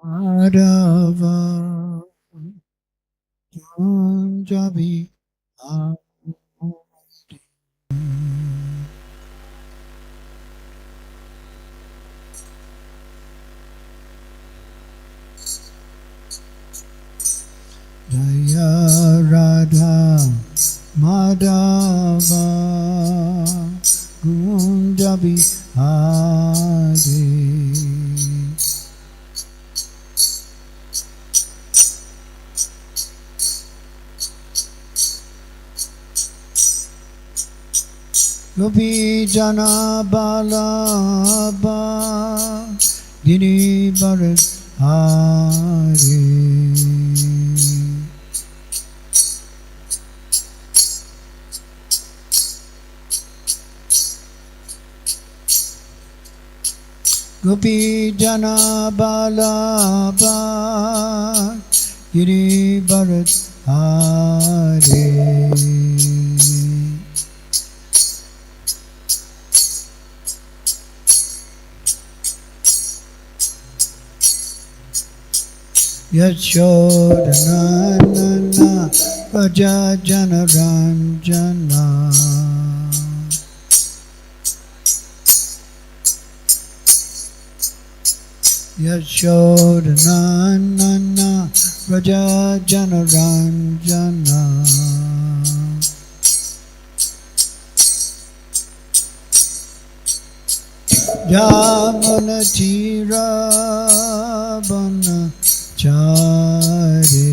Madhava Punjabi Aarti. Jaya Radha Madhava Punjabi Aarti. Gopi Jana Balaba Giri Bharat Hari. Gopi Jana Balaba Giri Bharat Hari. Yashodanana Raja Jana Ranjana Yashodanana Raja Jana Ranjana Yamuna Tira Bana Charu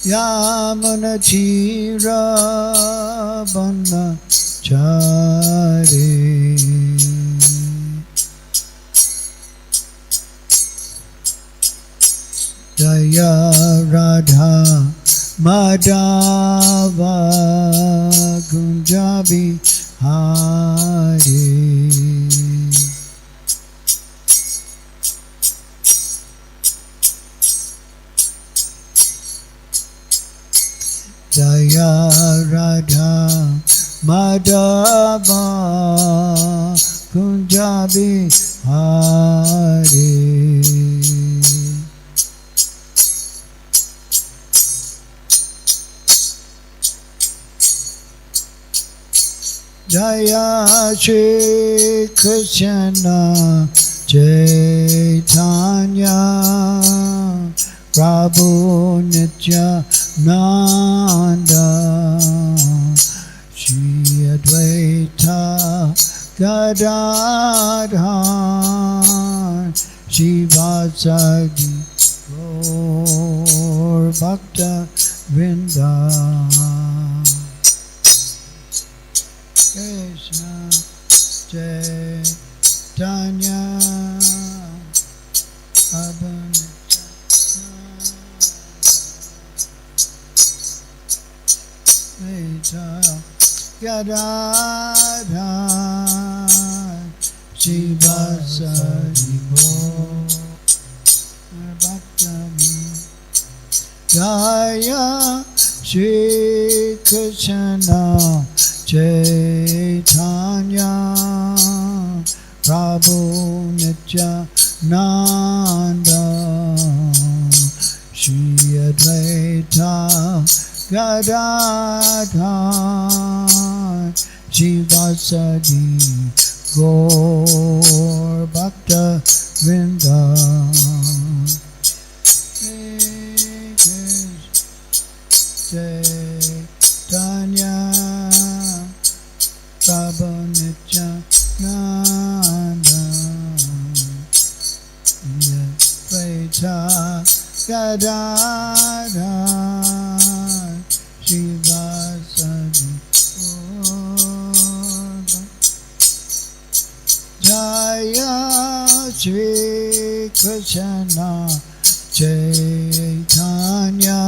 Yamuna Chira Bana Charu Jaya Radha Madhava Punjabi Hari. Jaya Radha Madhava Punjabi Hari. Jaya Shri Krishna Chaitanya Prabhu Nityananda Shri Advaita Gadadhar Shivasadi Gaur Bhakta Vrinda Krishna Chaitanya Abhay Gadadhar Shivasadi Gaur Bhakta Jaya Shri Krishna Chaitanya Prabhu Nityananda Shri Advaita Gadadhar Shivasadi Gaur Bhakta Vrinda Chaitanya Prabhu Nityananda Advaita Gadadhar Shivasadi Jaya Shri Krishna Chaitanya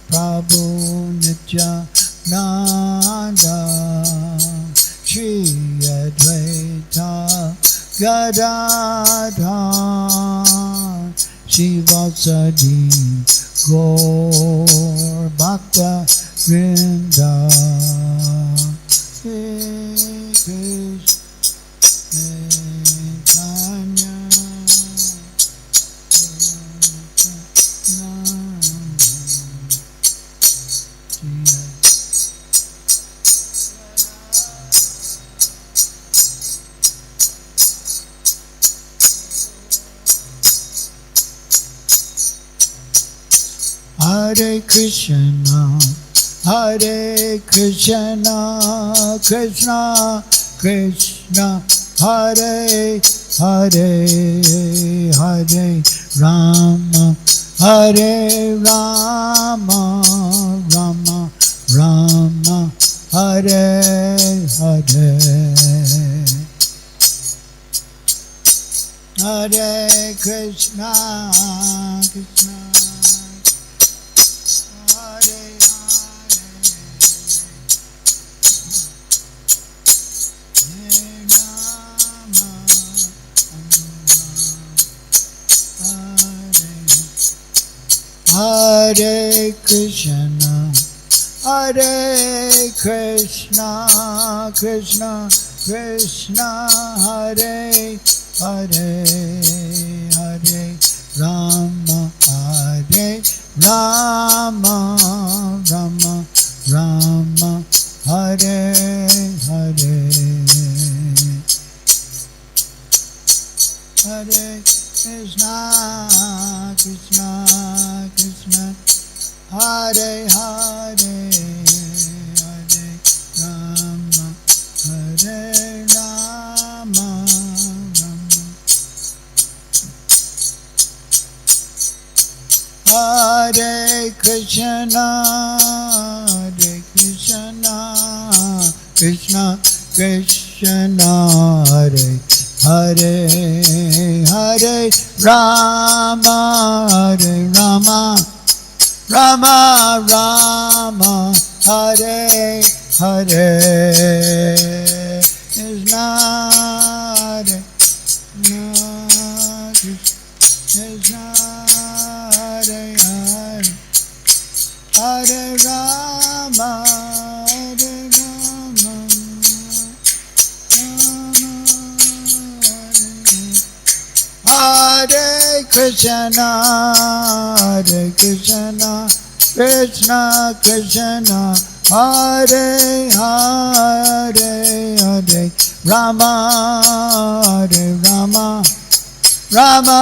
Prabhu Nityananda Shri Advaita Gadadhar Shivasadi Gaur Bhakta Vrinda Hare Krishna, Hare Krishna, Krishna Krishna, Hare Hare, Hare Rama, Hare Rama, Rama Rama, Hare Hare. Hare Krishna, Krishna, Hare Hare, Hare Rama, Hare Krishna, Hare Krishna, Krishna Krishna, Hare Hare, Hare Rama, Hare Rama, Rama Rama, Hare Hare. Hare Krishna, Krishna Krishna, Hare Hare, Hare Rama, Hare Rama, Rama. Hare Krishna, Hare Krishna, Krishna Krishna, Hare Hare, Hare Rama, Hare Rama, Rama Rama, Hare Hare. Krishna, Hare Krishna, Hare Hare, Hare Rama, Hare Rama, Hare Krishna, Hare Krishna, Krishna Krishna, Hare Hare, Hare Rama, Hare Rama, Rama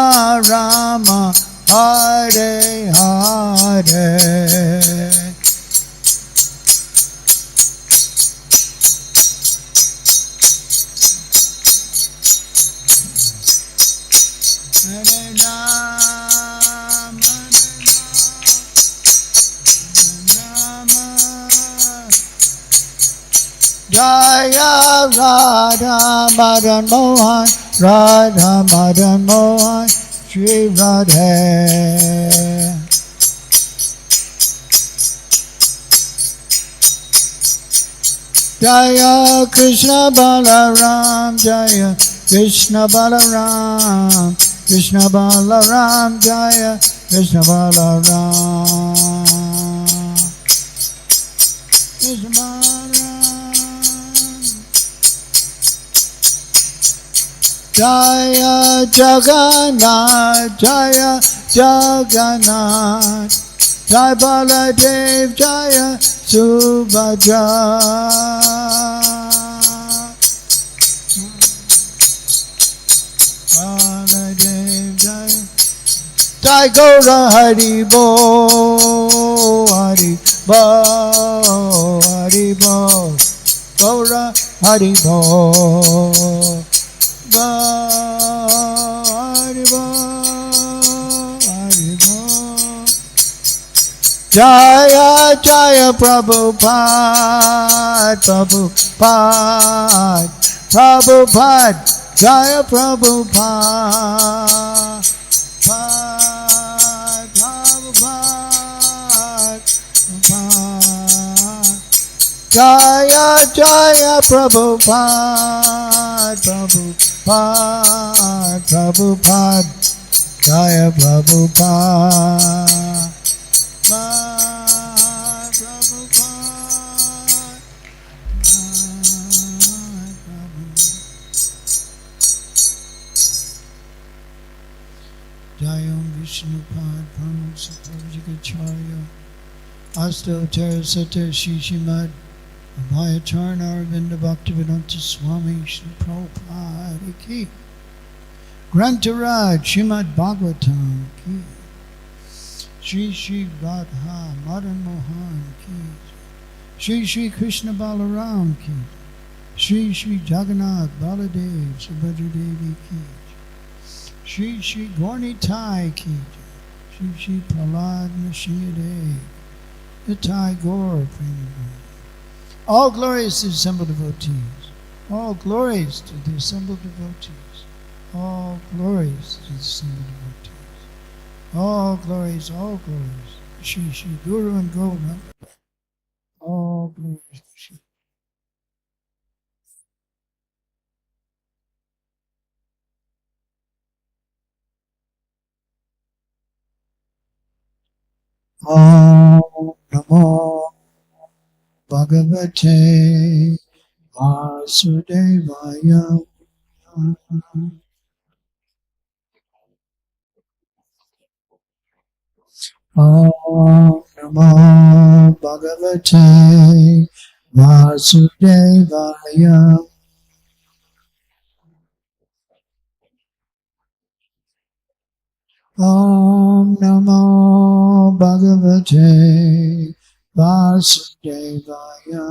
Rama, Hare Hare. Hare Rama, Jaya Radha Madan Mohan, Radha Madan Mohan, Shri Radhe. Jaya Krishna Balaram, Jaya Krishna Balaram, Krishna Balaram, Jaya Krishna Balaram, Krishna Balaram. Jaya Jagannath, Jaya Jagannath, Jai Baladev, Jaya Subhadra. Baladev, Jaya, Jai Gaura Hari Bo, Hari Bo, Hari Bo, Gaura Hari Bo. Hari Bo, Hari Bo. Jaya Jaya Prabhupada, Prabhupada, Prabhupada, Jaya Prabhupada, Prabhupada, Prabhupada. Jaya Jaya Prabhupada, Prabhupada, Prabhupada, Jaya Prabhupada, Prabhupada. Jayam Vishnupad Pramuksaparjikacharya Astottara Sata Shishimad Abhay Charan Aravinda Bhaktivedanta Swami Srila Prabhupada Ki Grantaraj Srimad Bhagavatam Ki Shri Shri Radha Madan Mohan ki Shri Shri Krishna Balaram ki Shri Shri Jagannath Baladev Subhadra Devi ki Shri Shri Gaurnitai ki Shri Shri Prahlad Nrsimhadev Nitai Gaur Premanand. All glories to the assembled devotees. All glories to the assembled devotees. All glories to the assembled devotees. All glories, all glories. Shri Shri Guru and Govardhan. All glories to Shri. Om Namo Bhagavate Vasudevaya. Om Namo Bhagavate Vasudevaya. Om Namo Bhagavate Vasudevaya.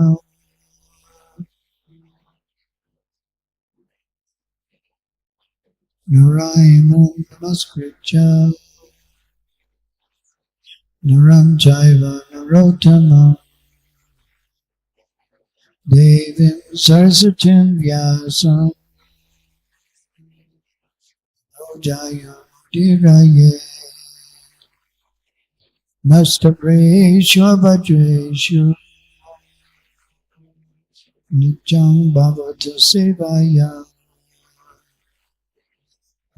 Narayana Namaskritya Naram Jaiva Narottama Devim Saraswatim Vyasam Jaya Diraye Nastapreshu Bhadreshu Nityam Bhagavata Sevaya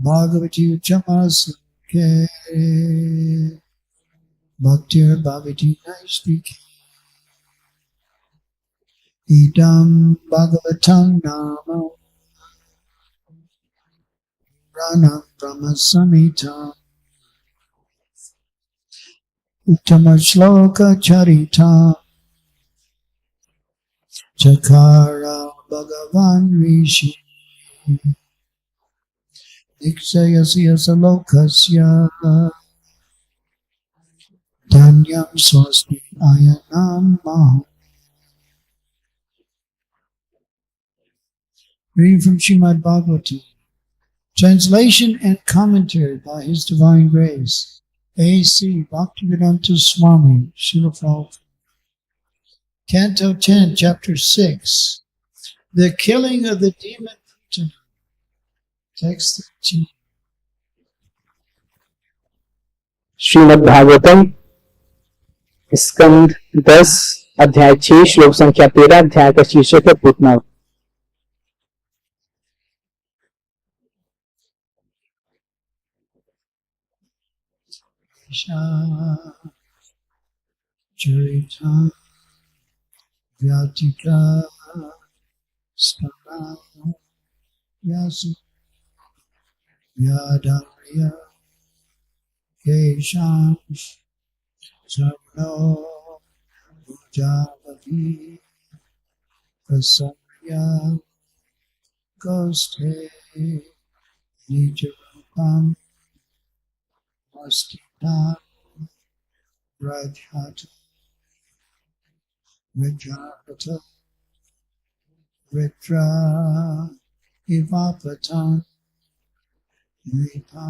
Bhagavati Uchamasukhe Bhaktir Bhavati Naistike Idam Bhagavatam Nama Pranam Brahma Samhita Uttama Shloka Charita Chakara Bhagavan Rishi Niksayasya Salokasya Dhanyam Swasti Ayanam Maha. Reading from Srimad Bhagavatam. Translation and commentary by His Divine Grace, A.C. Bhaktivedanta Swami, Srila Prabhupada. Canto 10, Chapter 6, The Killing of the Demon Putana. Text 13. Shrimad Bhagavatam स्कंद 10 अध्याय 6 श्लोक संख्या 13 अध्याय का शीर्षक है Putana. Charita Vyatika Stana Yasu Yadarya Kesham Sarno Ujjain Prasarya Goste Nijarupam Mastita Rajhata Vidrahata Vidra Ivapatan Nipa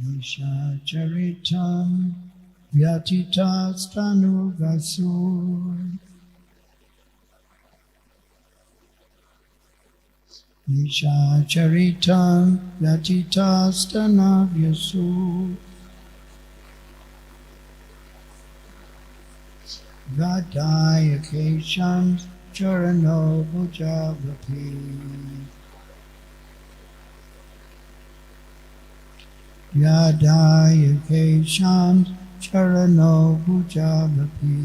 Nisha Charitam Vyatita Stanu Vasur Nisha Charitam Vyatita Stana Vasur Vadaya Kesham Charano Bhujavapi Yadaya Kesham Charano Bhujavapi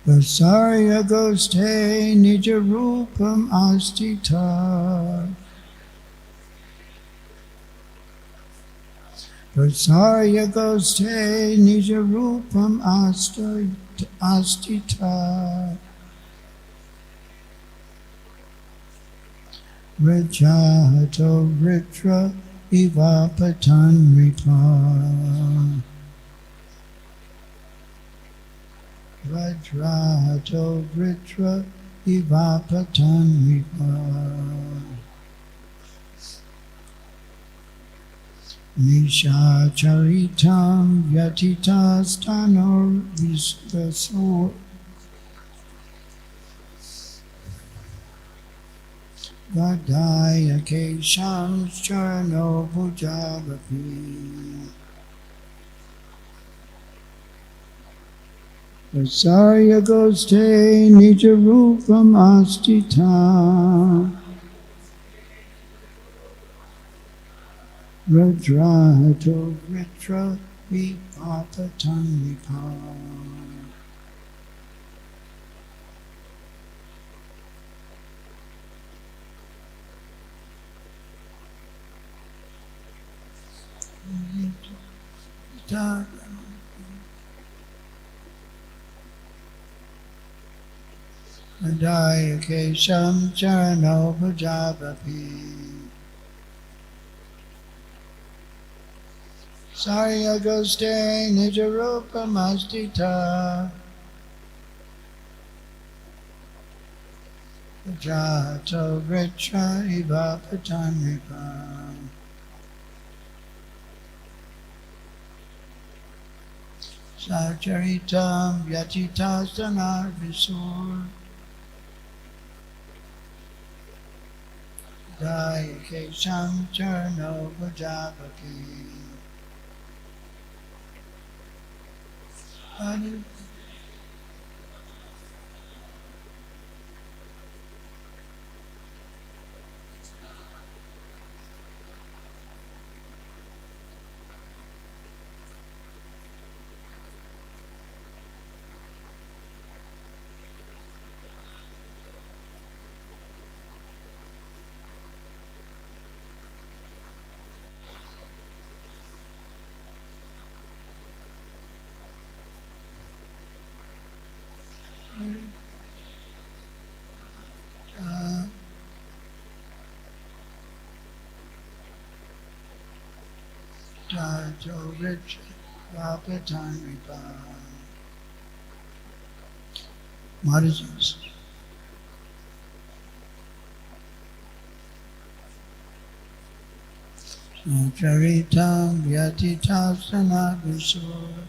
Vasarya Goste Nijarupam Astita Vasarya Goste Nijarupam Astita astita Rajato Ritra Ivapatan Ripa Vajrato Vritra Ivapatan Ripa Nisha Charitam Vyatita Stanor Visvasor Vadaya Kesham Charno Bhujavapi Vasarya Goste Nija Rupam Astita Radrato Vritra Vipapatan Vipa Madaya Kesham Charano Bhujavapi Sarya Goste Nijarupa Mastita Jato Vritra Ivapatan Sacharitam Vyatita Sanar Visur Daya Kesham Charno Bhujavaki Jato Rich Vapatan Maharajas. Charitam Vyatita Sanadusur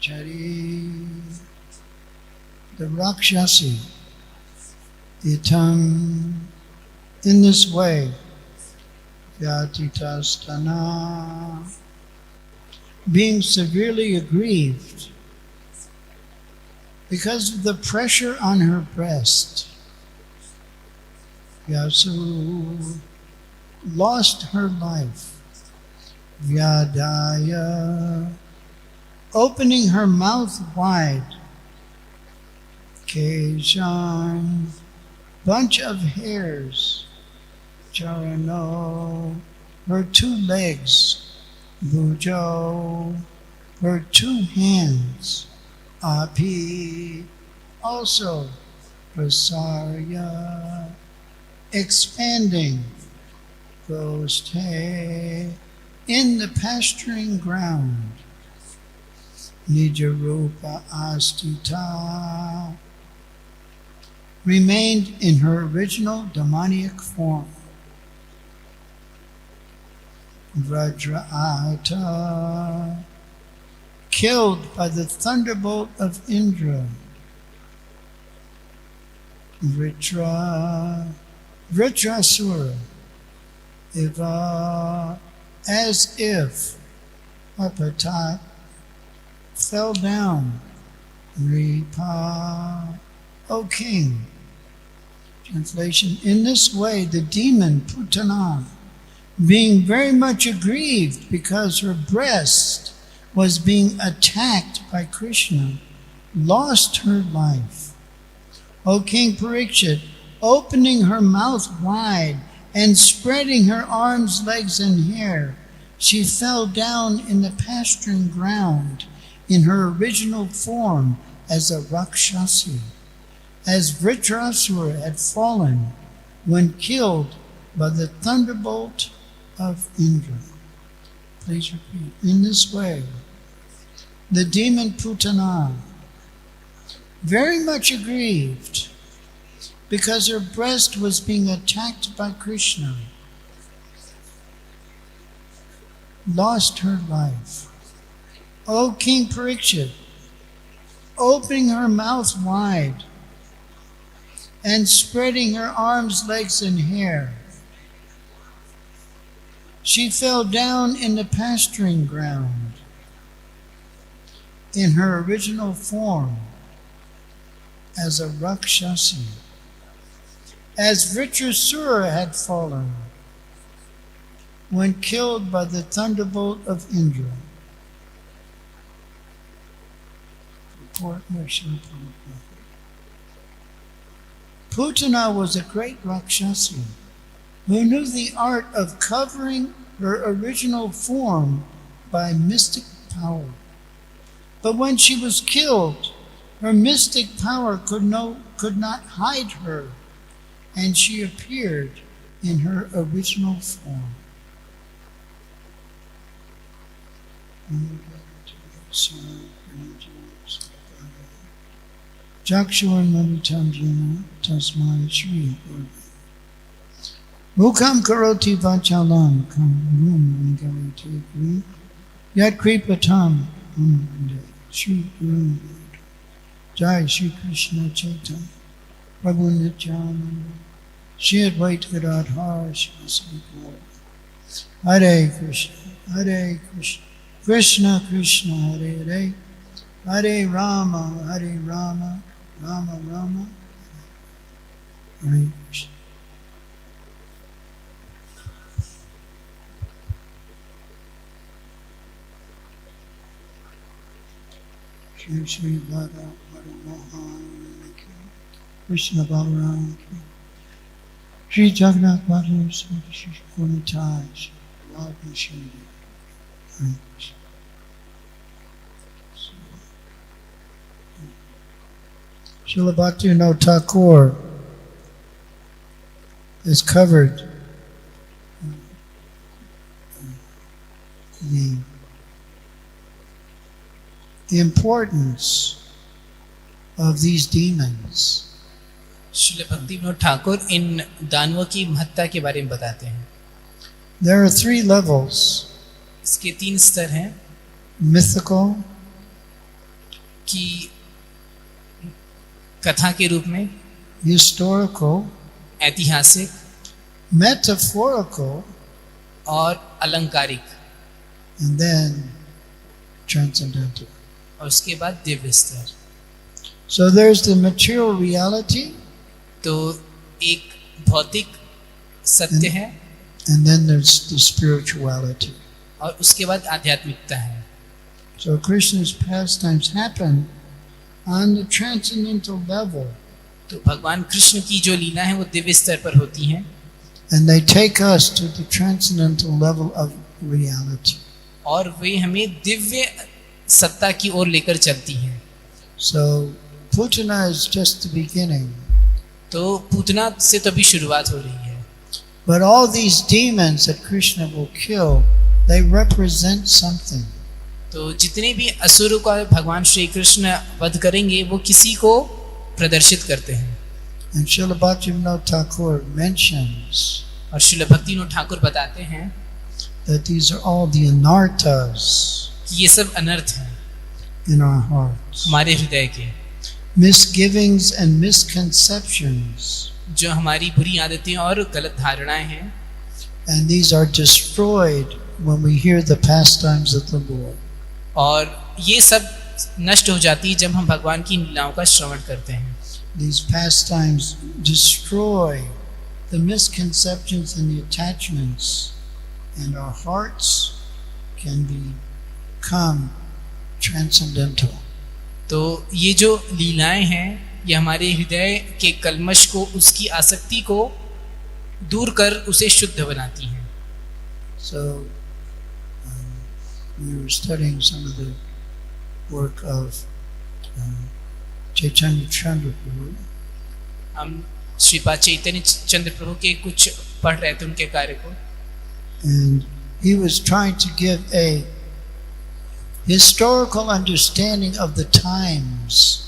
Chari, the Rakshasi, itam, in this way, Vyatitastana, being severely aggrieved because of the pressure on her breast, Vyasu lost her life. Vyadaya, opening her mouth wide. Keshan, bunch of hairs. Charano, her two legs. Bhujo, her two hands. Api, also Prasarya, expanding. Goste, in the pasturing ground. Nija Rupa Astita, remained in her original demoniac form. Vajra'ata, killed by the thunderbolt of Indra. Vritrasura, as if Apatat fell down. Ripa, O king. Translation: in this way the demon Putana, being very much aggrieved because her breast was being attacked by Krishna, lost her life. O King Parikshit, opening her mouth wide and spreading her arms, legs, and hair, she fell down in the pasturing ground in her original form as a Rakshasi, as Vritrasura had fallen when killed by the thunderbolt of Indra. Please repeat. In this way, the demon Putana, very much aggrieved because her breast was being attacked by Krishna, lost her life. O King Parikshit, opening her mouth wide and spreading her arms, legs, and hair, she fell down in the pasturing ground in her original form as a Rakshasi, as Vritrasura had fallen when killed by the thunderbolt of Indra. Putana was a great Rakshasi who knew the art of covering her original form by mystic power. But when she was killed, her mystic power could not hide her, and she appeared in her original form. Jakshuan Manitamjana Tasmai Shri Mukam Karoti Vachalam Kam Karoti Kri Yat Kripatam Shri Guru Jai Shri Krishna Chaitanya Prabhu Nityananda Shri Advaita Gadadhar Shri Gaur Hare Krishna Krishna Krishna Hare Hare Hare Rama Rama Rama Hare Krishna. Shri Shri Radha Mohan Krishna Balaram Shri Jagannath Balaram Shri Purnitai Shri Radha Shri Hare Krishna. Srila Bhaktivinoda Thakur has covered the importance of these demons. Srila Bhaktivinod Thakur इन दानवों की महत्ता के बारे में बताते हैं. There are 3 levels. इसके 3 स्तर हैं. Mythical, कि कथा के रूप में, historical, ऐतिहासिक, metaphorical, और अलंकारिक, and then transcendental. और उसके बाद दिव्य स्तर. So there's the material reality, तो एक भौतिक सत्य है, and then there's the spirituality. और उसके बाद आध्यात्मिकता है. So Krishna's pastimes happen on the transcendental level, तो भगवान कृष्ण की जो लीला है वो दिव्य स्तर पर होती हैं, and they take us to the transcendental level of reality. और वे हमें दिव्य सत्ता की ओर लेकर चलती हैं. So Putana is just the beginning. तो पूतना से तो अभी शुरुआत हो रही है. But all these demons that Krishna will kill, they represent something. तो जितने भी असुरों का भगवान श्री कृष्ण वध करेंगे वो किसी को प्रदर्शित करते हैं। And Srila Bhaktivinoda Thakur mentions और श्रील भक्तिविनोद ठाकुर बताते हैं that these are all the anarthas कि ये सब अनर्थ हैं in our hearts. हमारे हृदय के, Misgivings and misconceptions. जो हमारी बुरी आदतें और गलत धारणाएं हैं। And these are destroyed when we hear the pastimes of the Lord. और ये सब नष्ट हो जाती है जब हम भगवान की लीलाओं का श्रवण करते हैं। These pastimes destroy the misconceptions and the attachments, and our hearts can become transcendental. तो ये जो लीलाएं हैं ये हमारे हृदय के कल्मश को, उसकी आसक्ति को दूर कर उसे शुद्ध बनाती हैं। So we were studying some of the work of Chaitanya Chandra Prabhu. हम श्रीपाद चैतन्य चंद्र प्रभु के कुछ पढ़ रहे थे उनके कार्य को, And he was trying to give a historical understanding of the times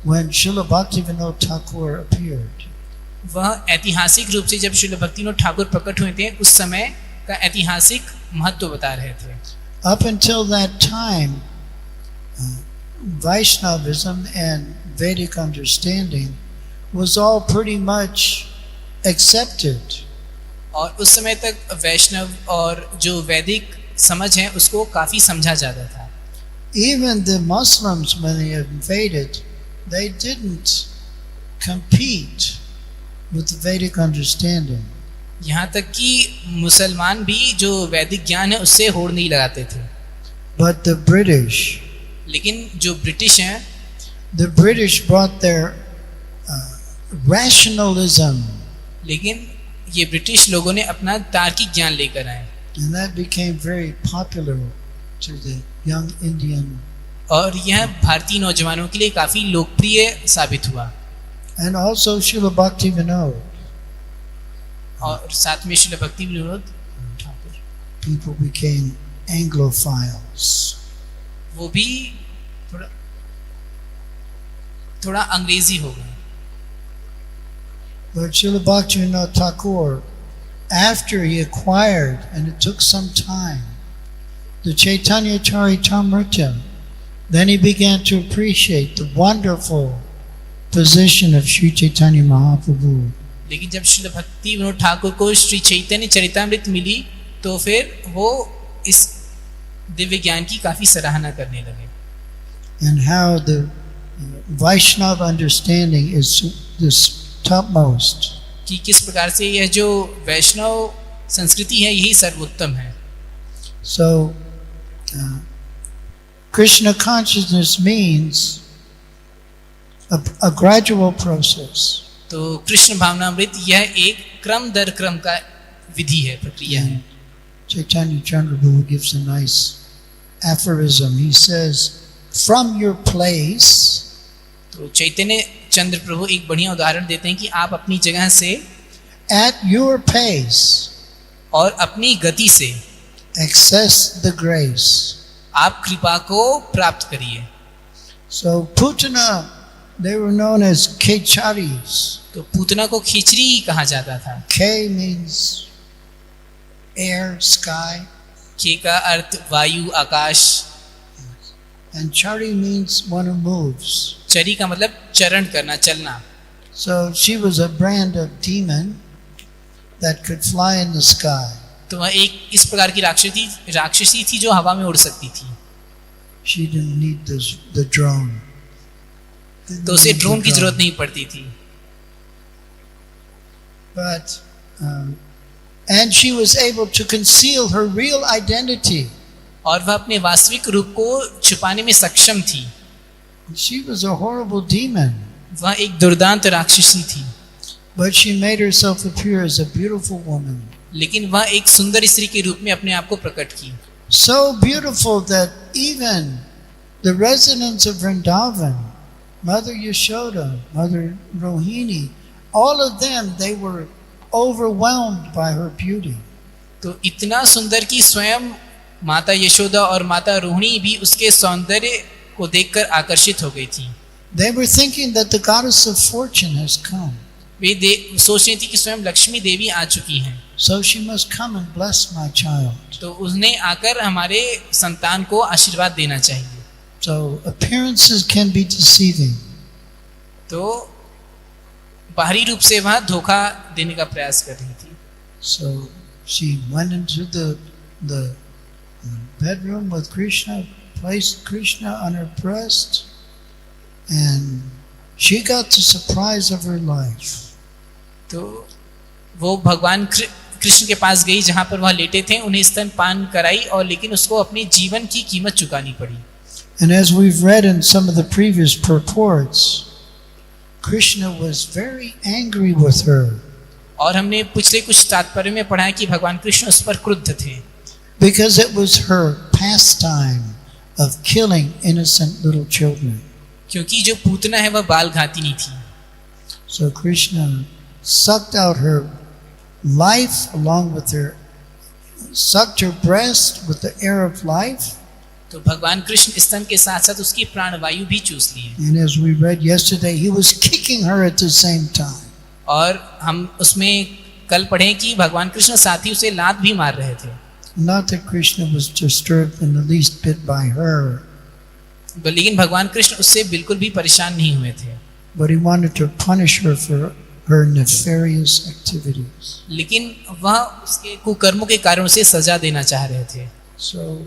when Srila Bhaktivinoda Thakur appeared. वह ऐतिहासिक रूप से जब श्रील भक्तिविनोद ठाकुर प्रकट हुए थे उस समय का ऐतिहासिक महत्व बता रहे थे। Up until that time, Vaishnavism and Vedic understanding was all pretty much accepted. और उस समय तक वैष्णव और जो वैदिक समझ है उसको काफी समझा जाता था। Even the Muslims, when they invaded, they didn't compete with the Vedic understanding. यहाँ तक कि मुसलमान भी जो वैदिक ज्ञान है उससे होड़ नहीं लगाते थे। But the British, लेकिन जो ब्रिटिश हैं, the British brought their rationalism, लेकिन ये ब्रिटिश लोगों ने अपना तार्किक ज्ञान लेकर आए, and that became very popular to the young Indian. और यह भारतीय नौजवानों के लिए काफी लोकप्रिय साबित हुआ। And also Srila Bhaktivinoda. और साथ में Srila Bhaktivinod Thakur, People became Anglophiles. वो भी थोड़ा अंग्रेजी हो गए। But Srila Bhaktivinoda Thakur, after he acquired, and it took some time, the Chaitanya Charitamrita, then he began to appreciate the wonderful position of Sri Chaitanya Mahaprabhu. लेकिन जब श्रील भक्तिविनोद ठाकुर को श्री चैतन्य चरितामृत मिली तो फिर वो इस दिव्य ज्ञान की काफी सराहना करने लगे। And how the Vaishnava understanding is this topmost. कि किस प्रकार से यह जो वैष्णव संस्कृति है यही सर्वोत्तम है। So Krishna consciousness means a gradual process. तो कृष्ण भावनामृत यह एक क्रम दर क्रम का विधि है, प्रक्रिया है। Chaitanya Chandra Prabhu gives a nice aphorism. He says, from your place, तो चैतन्य चंद्र प्रभु एक बढ़िया उदाहरण देते हैं कि आप अपनी जगह से, at your pace, और अपनी गति से access the grace. आप कृपा को प्राप्त करिए। So Putana, they were known as Kecharis. तो पूतना को खिचड़ी कहा जाता था। K means air, sky, के का अर्थ वायु, आकाश, and Chari means one who moves. चरी का मतलब चरण करना, चलना। So she was a brand of demon that could fly in the sky. तो वह एक इस प्रकार की राक्षसी थी जो हवा में उड़ सकती थी। She didn't need the drone. तो उसे ड्रोन की जरूरत नहीं पड़ती थी। But and she was able to conceal her real identity. और वह अपने वास्तविक रूप को छुपाने में सक्षम थी। She was a horrible demon. वह एक दुर्दांत राक्षसी थी। But she made herself appear as a beautiful woman. लेकिन वह एक सुंदर स्त्री के रूप में अपने आप को प्रकट की। So beautiful that even the residents of Vrindavan, Mother Yashoda, Mother Rohini, all of them, they were overwhelmed by her beauty. तो इतना सुंदर कि स्वयं माता यशोदा और माता रोहिणी भी उसके सौंदर्य को देखकर आकर्षित हो गई थी। They were thinking that the goddess of fortune has come. वे सोच रही थी कि स्वयं लक्ष्मी देवी आ चुकी हैं, So she must come and bless my child. तो उसने आकर हमारे संतान को आशीर्वाद देना चाहिए। So appearances can be deceiving. तो बाहरी रूप से वह धोखा देने का प्रयास कर रही थी। So she went into the bedroom with Krishna, placed Krishna on her breast, and she got the surprise of her life. तो वो भगवान कृष्ण के पास गई जहाँ पर वह लेटे थे, उन्हें स्तनपान कराई और लेकिन उसको अपने जीवन की कीमत चुकानी पड़ी। And as we've read in some of the previous purports, Krishna was very angry with her. और हमने पिछले कुछ तात्पर्य में पढ़ा है कि भगवान कृष्ण उस पर क्रुद्ध थे, Because it was her pastime of killing innocent little children. क्योंकि जो पूतना है वह बाल घातिनी थी। So Krishna sucked out her life along with her, sucked her breast with the air of life. तो भगवान कृष्ण स्तन के साथ साथ उसकी प्राणवायु भी चूस लिए। And as we read yesterday, he was kicking her at the same time. और हम उसमें कल पढ़े कि भगवान कृष्ण साथ ही उसे लात भी मार रहे थे। Not that Krishna was disturbed in the least bit by her, लेकिन भगवान कृष्ण उससे बिल्कुल भी परेशान नहीं हुए थे, but he wanted to punish her for her nefarious activities. लेकिन वह उसके कुकर्मों के कारण उसे सजा देना चाह रहे थे। So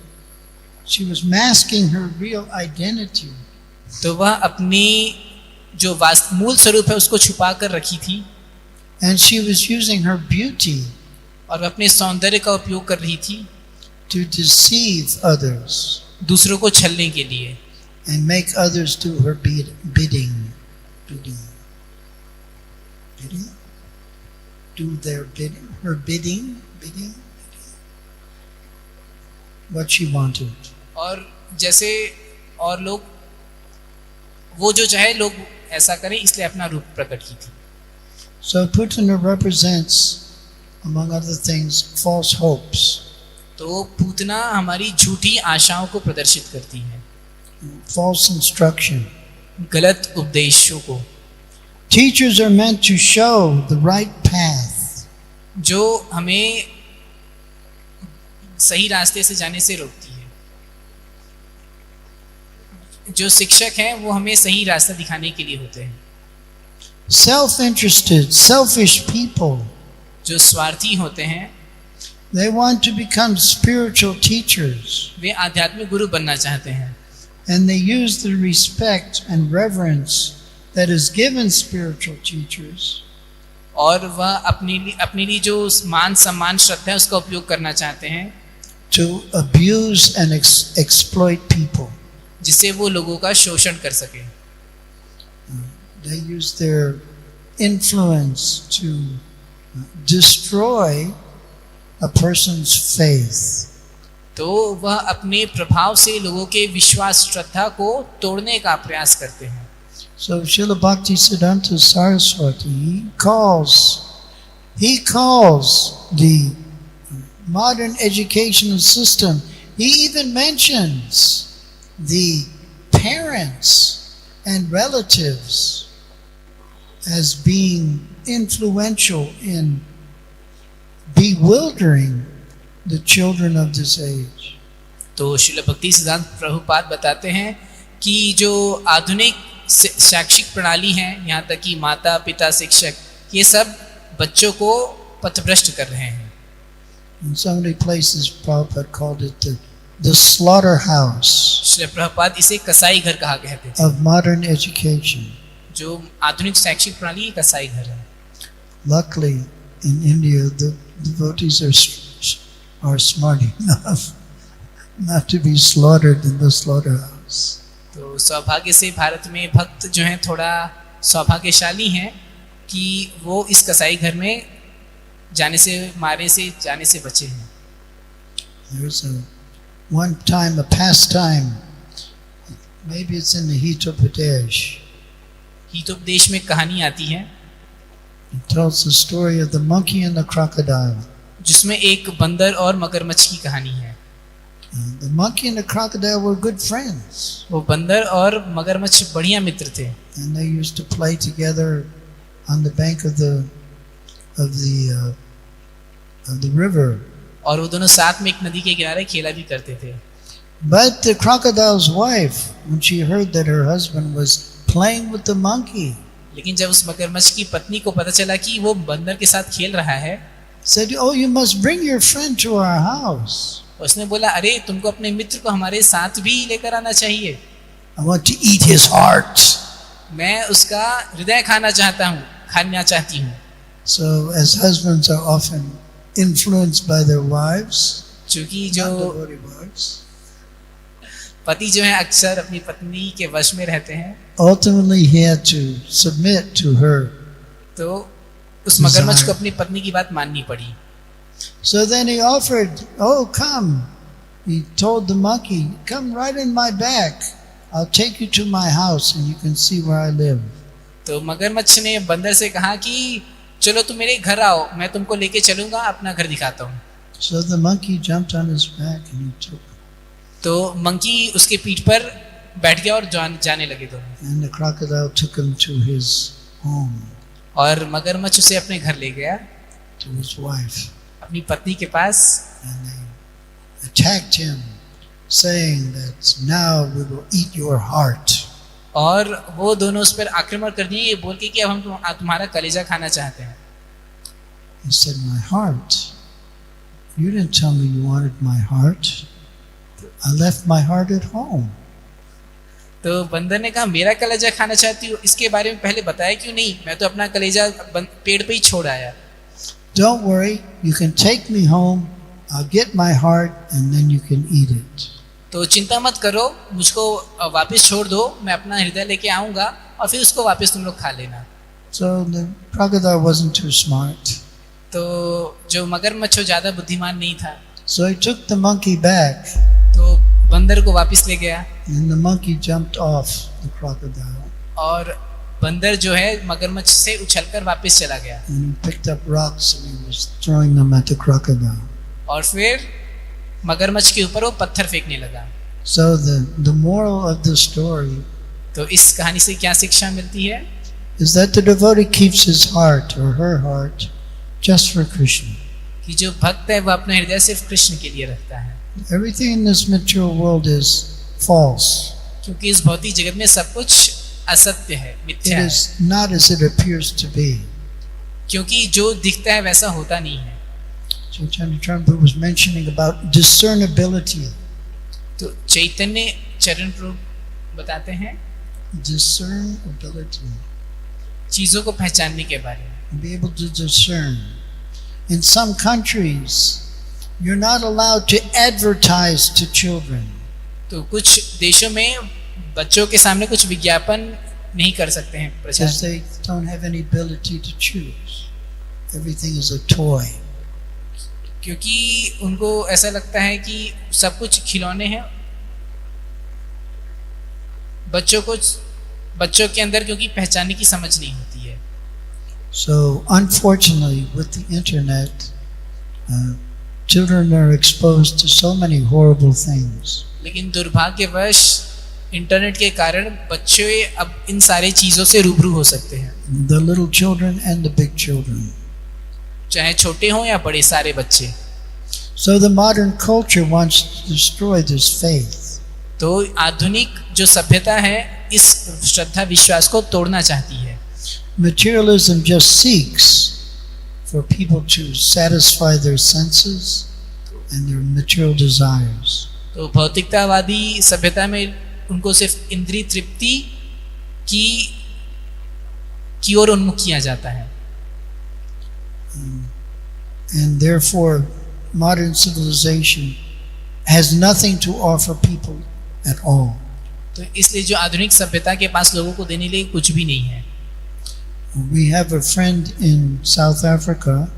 she was masking her real identity. तो वह अपनी जो मूल स्वरूप है उसको छुपा कर रखी थी, And she was using her beauty और वह अपने सौंदर्य का उपयोग कर रही थी to deceive others दूसरों को छलने के लिए and make others do her bidding. Do their bidding. Her bidding. What she wanted. और जैसे और लोग वो जो चाहे लोग ऐसा करें, इसलिए अपना रूप प्रकट की थी। So Putana represents, among other things, false hopes. तो पूतना हमारी झूठी आशाओं को प्रदर्शित करती है, False instruction. गलत उपदेशों को, Teachers are meant to show the right path. जो हमें सही रास्ते से जाने से रोकती है। जो शिक्षक हैं वो हमें सही रास्ता दिखाने के लिए होते हैं। Self-interested, selfish people, जो स्वार्थी होते हैं they want to become spiritual teachers, वे आध्यात्मिक गुरु बनना चाहते हैं, and they use the respect and reverence that is given spiritual teachers और वह अपने लिए जो मान सम्मान श्रद्धा है उसका उपयोग करना चाहते हैं to abuse and exploit people. जिससे वो लोगों का शोषण कर सके। They use their influence to destroy a person's faith. तो वह अपने प्रभाव से लोगों के विश्वास श्रद्धा को तोड़ने का प्रयास करते हैं। So Srila Bhakti Siddhanta Saraswati, he calls the modern educational system, he even mentions the parents and relatives as being influential in bewildering the children of this age. तो श्रील भक्ति सिद्धांत प्रभुपाद बताते हैं कि जो आधुनिक शैक्षिक प्रणाली है, यहाँ तक कि माता पिता शिक्षक, ये सब बच्चों को पथभ्रष्ट कर रहे हैं। In so many places, Prabhupada called it the slaughterhouse Shri Prabhupada इसे कसाई घर कहा कहते थे। of modern education. जो आधुनिक शैक्षिक प्रणाली कसाई घर है। Luckily, in India, the devotees are smart enough not to be slaughtered in the slaughterhouse. तो सौभाग्य से भारत में भक्त जो हैं थोड़ा सौभाग्यशाली हैं कि वो इस कसाई घर में जाने से बचे हैं। There's one time a pastime, maybe it's in the Hitopadesh. Hitopadesha में कहानी आती है, It tells the story of the monkey and the crocodile. जिसमें एक बंदर और मगरमच्छ की कहानी है। The monkey and the crocodile were good friends, वो बंदर और मगरमच्छ बढ़िया मित्र थे, and they used to play together on the bank of the river. और वो दोनों साथ में एक नदी के किनारे खेला भी करते थे. But the crocodile's wife, when she heard that her husband was playing with the monkey, लेकिन जब उस मगरमच्छ की पत्नी को पता चला कि वो बंदर के साथ खेल रहा है, said, "Oh, you must bring your friend to our house. उसने बोला, अरे तुमको अपने मित्र को हमारे साथ भी लेकर आना चाहिए. I want to eat his heart." मैं उसका हृदय खाना चाहती हूँ. So, as husbands are often influenced by their wives, क्योंकि जो not devoted wives, पति जो है अक्सर अपनी पत्नी के वश में रहते हैं, ultimately he had to submit to her. तो उस मगरमच्छ को अपनी पत्नी की बात माननी पड़ी. So then he offered, "Oh, come." He told the monkey, "Come right in my back. I'll take you to my house and you can see where I live." तो मगरमच्छ ने बंदर से कहा कि चलो तुम मेरे घर आओ, मैं तुमको लेके चलूंगा, अपना घर दिखाता हूँ. So the monkey jumped on his back and he took. तो मंकी उसके पीठ पर बैठ गया और जाने लगे दोनों. And the crocodile took him to his home, और मगरमच्छ उसे अपने घर ले गया, to his wife. अपनी पत्नी के पास. And they attacked him, saying that now we will eat your heart. और वो दोनों उस पर आक्रमण कर दिए, ये बोल के कि अब हम तुम्हारा कलेजा खाना चाहते हैं. He said, "My heart? You didn't tell me you wanted my heart. I left my heart at home." तो बंदर ने कहा, मेरा कलेजा खाना चाहती हो, इसके बारे में पहले बताया क्यों नहीं? मैं तो अपना कलेजा पेड़ पे ही छोड़ आया. "Don't worry, you can take me home. I'll get my heart and then you can eat it." तो चिंता मत करो, मुझको वापस छोड़ दो, मैं अपना हृदय लेके आऊंगा और फिर उसको वापस तुम लोग खा लेना. So the crocodile wasn't too smart. तो जो मगरमच्छ ज्यादा बुद्धिमान नहीं था, So he took the monkey back, तो बंदर को वापस ले गया. and the monkey jumped off the crocodile. और बंदर जो है मगरमच्छ से उछलकर वापस चला गया. And he picked up rocks and he was throwing them at the crocodile. और फिर मगरमच्छ के ऊपर वो पत्थर फेंकने लगा. So the moral of the story तो इस कहानी से क्या शिक्षा मिलती है? is that the devotee keeps his heart or her heart just for Krishna. कि जो भक्त है वो अपना हृदय सिर्फ कृष्ण के लिए रखता है. Everything in this material world is false. क्योंकि इस भौतिक जगत में सब कुछ असत्य है, It मिथ्या है. is not as it appears to be. क्योंकि जो दिखता है वैसा होता नहीं है. Chaitanya Prabhu was mentioning about discernibility. तो चैतन्य चरण प्रभु बताते हैं Discernibility. चीजों को पहचानने के बारे में. Be able to discern. In some countries, you're not allowed to advertise to children. तो कुछ देशों में बच्चों के सामने कुछ विज्ञापन नहीं कर सकते हैं प्रचार, Because they don't have any ability to choose. Everything is a toy. क्योंकि उनको ऐसा लगता है कि सब कुछ खिलौने हैं. बच्चों के अंदर क्योंकि पहचानने की समझ नहीं होती है. So, unfortunately, with the internet, children are exposed to so many horrible things. लेकिन दुर्भाग्यवश इंटरनेट के कारण बच्चे अब इन सारी चीजों से रूबरू हो सकते हैं. The little children and the big children. चाहे छोटे हों या बड़े, सारे बच्चे. So the modern culture wants to destroy this faith. तो आधुनिक जो सभ्यता है इस श्रद्धा विश्वास को तोड़ना चाहती है. Materialism just seeks for people to satisfy their senses and their material desires. तो भौतिकतावादी सभ्यता में उनको सिर्फ इंद्रिय तृप्ति की ओर उन्मुख किया जाता है. And therefore, modern civilization has nothing to offer people at all. तो इसलिए जो आधुनिक सभ्यता के पास लोगों को देने लिए कुछ भी नहीं है. We have a friend in South Africa.